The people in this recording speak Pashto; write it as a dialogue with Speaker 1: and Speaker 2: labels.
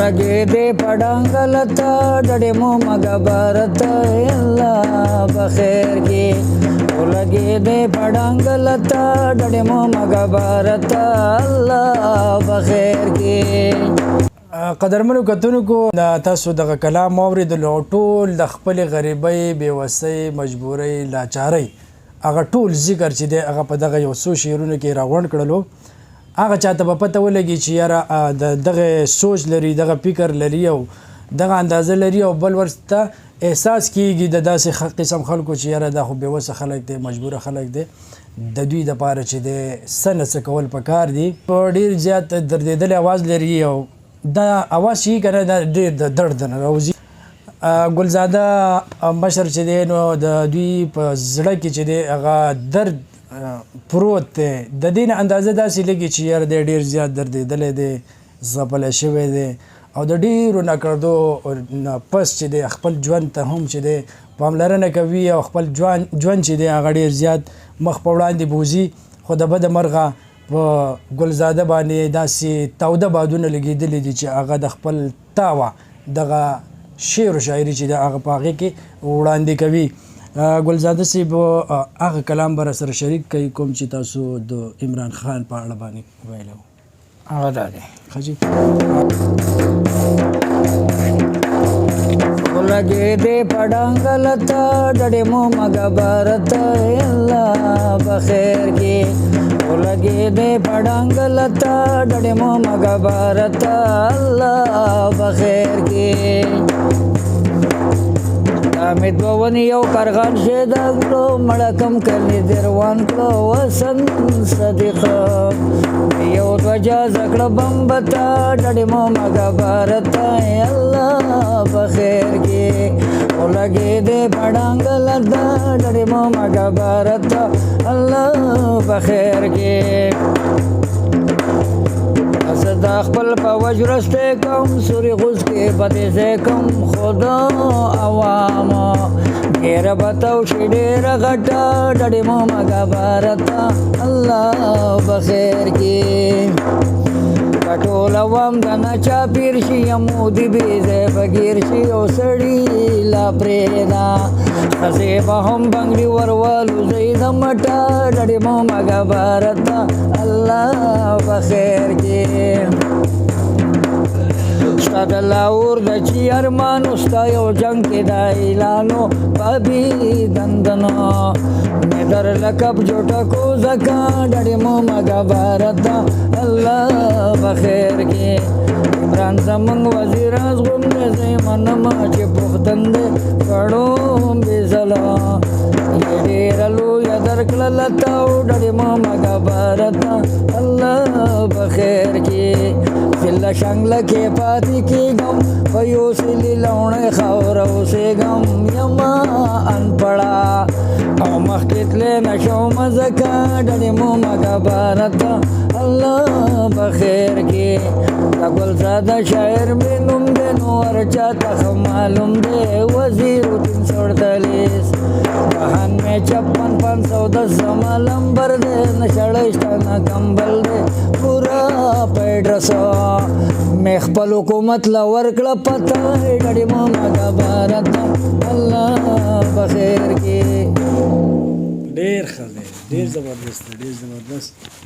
Speaker 1: ಒಳಗೆ ದೇ ಪಡಂಗಲತ ಡಡೆಮೋ ಮಗ ಭಾರತ ಎಲ್ಲ ಬಖೇರ್ಗೆ ಒಳಗೆ ದೇ ಪಡಂಗಲತ ಡಡೆಮೋ ಮಗ ಭಾರತ ಎಲ್ಲ ಬಖೇರ್ಗೆ
Speaker 2: قدرمنو کتونکو تاسو دغه کلام اوریدلو ټول د خپل غریبۍ بېوسۍ مجبورۍ لاچارۍ هغه ټول ذکر چې دی هغه په دغه یو څو شعرونو کې راغونډ کړلو هغه چاته به پته ولګي چې یاره دغه سوچ لري دغه فکر لري او دغه اندازه لري او بل ورته احساس کیږي د داسې قسم خلکو چې یاره دا خو بېوسه خلک دی مجبوره خلک دی د دوی دپاره چې دی څه نه څه کول پکار دي په ډېر زیات دردېدلی اواز لري او دا اواز چې کنه دا ډېر د درد نه راوځي ګلزاده مشر چې دی نو د دوی په زړه کې چې دی هغه درد پروت دی د دې نه اندازه داسې لګي چې یاره دی ډېر زیات دردېدلی دی ځپلی شوی دی او د ډېرو نکړدو نه پس چې دی خپل ژوند ته هم چې دی پاملرنه کوي او خپل ژوند چې دی هغه ډېر زیات مخ په وړاندې بوځي خو د بده مرغه په ګلزاده باندې داسې تاوده بادونه لګېدلي دي چې هغه د خپل تاوه دغه شعر و شاعري چې د هغه په هغې کې وړاندې کوي ګلزاده صاحب هغه کلام به راسره شریک کوي کوم چې تاسو د عمران خان په اړه باندې ویلی و
Speaker 1: هغه دا دی
Speaker 2: ښه جي
Speaker 1: ಒಳಗೆ ದೇ ಪಡಂಗಲತ ಡಡೆಮೋ ಮಗ ಭಾರತ ಎಲ್ಲ ಬಖೇರ್ಗೆ ಒಳಗೆ ದೇ ಪಡಂಗಲತ ಡಡೆಮೋ ಮಗ ಭಾರತ ಎಲ್ಲ ಬಖೇರ್ಗೆ حامد بونی یو کرغان شیدا کړو مړکم کلی دروان کړو وسن صدیقه یو وجا زکړه بمبتا ډډې مو مګه بارت الله بخیر کې ولګې دې پړنګل ډډې مو مګه بارت الله بخیر کې صدا خپل په وجرسته کوم سوري غوس کې بده زه کوم خدا عوام غیر بتاو شډیر غټا ډډې مو مګه بارت الله بخیر کې ټول عوام د نچا پیر شي یمودي به زه بغیر شي او سړی لا پریدا خزه به هم بنگړي ورولو زید مټا ډډې مو مګه بارت الله بخیر کې استاد لاور د چی ارمان استا یو جنگ کې دا اعلانو بابي دندنو در لقب جوټه کو زکا ډډې مو مګه بارت الله بخیر کې عمران زمنګ وزیر اعظم دې زمنم چې پختن دې کړو بزلا ډېر لو یادر کړل تاو ډډې مو مګه بارت الله بخیر کې فل شنگل کې پاتې کېږم په یو سلی لونه خاوره اوسېږم یما ان پړه او مخکې تللی نشوم ځکه ډډې مو مګه بارت الله بخیر کې د ګلزاده شاعر مې نوم دی نو هر چاته ښه معلوم دی وزیر 348 بهن مې 56 510 زما لمبر دی نه شړی شته نه کمبل دی پورا په ایډرس مې خپل حکومت له ورکړه پته ډډې مو مګه بارت الله بخیر کې
Speaker 2: ډېر ښه دی ډېر زبردست دی ډېر زبردست